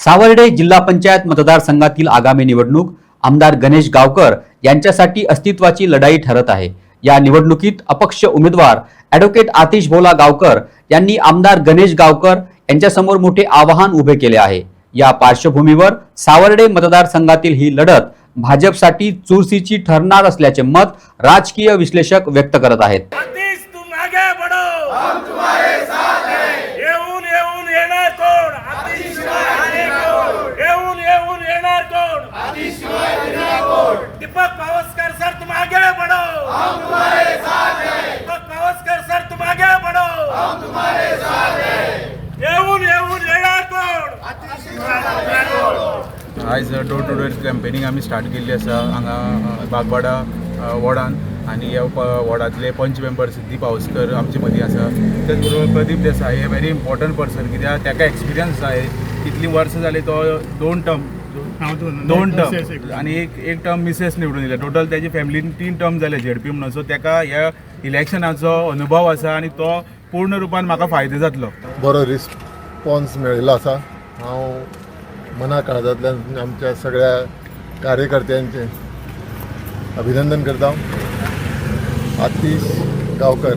सावर्डे जिल्हा पंचायत मतदारसंघातील आगामी निवडणूक आमदार गणेश गावकर यांच्यासाठी अस्तित्वाची लढाई ठरत आहे। या निवडणुकीत अपक्ष उमेदवार ॲडव्होकेट आतिश भोला गावकर यांनी आमदार गणेश गावकर यांच्यासमोर मोठे आव्हान उभे केले आहे। या पार्श्वभूमीवर सावर्डे मतदारसंघातील ही लढत भाजपसाठी चुरशीची ठरणार असल्याचे मत राजकीय विश्लेषक व्यक्त करत आहेत। दीपक पावसकर सर तुम आगे बढ़ो, हम तुम्हारे साथ हैं। दीपक पावसकर सर तुम आगे बढ़ो, हम तुम्हारे साथ हैं। येऊन येणार कोण? आज डोर टू डोर कॅम्पेनिंग आम्ही स्टार्ट केल्ली आसा हांगा बागवाडा वॉर्डान आनी ह्या वॉर्डांतले पंच मेंबर सिद्धी पावसकर आमचे मदीं आसा। तेच बरोबर प्रदीप देसाई हे व्हेरी इम्पॉर्टंट पर्सन कित्याक ताका एक्सपिरियन्स आहे। कितली वर्सां जाली तो दोन टर्म आणि एक टर्म मिसेस निवडून दिले। टोटल त्याची फॅमिलीन 3 टर्म जाले झेडपी म्हणून। सो ताका ह्या इलेक्शनाचो अनुभव आसा आणि तो पूर्ण रुपान म्हाका फायदो जातलो। बरो रिस्पॉन्स मेळिल्लो आसा। हांव मना काळजांतल्यान आमच्या सगळ्या कार्यकर्त्यांचे अभिनंदन करता। आतिश गावकर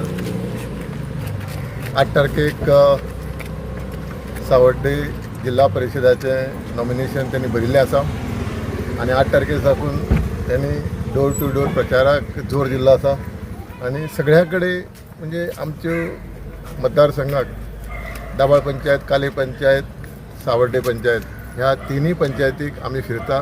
8 तारखेक सावर्डे जिल्हा परिषदाचे नॉमिनेशन त्यांनी भरिल्लें आसा आणि 8 तारखे साकून त्यांनी डोर टू डोर प्रचाराक जोर दिल्लो आसा आणि सगळ्या कडेन म्हणजे आमच्यो मतदारसंघाक दाबाळ पंचायत, काले पंचायत, सावर्डे पंचायत ह्या तिनूय पंचायतीक आमी फिरता।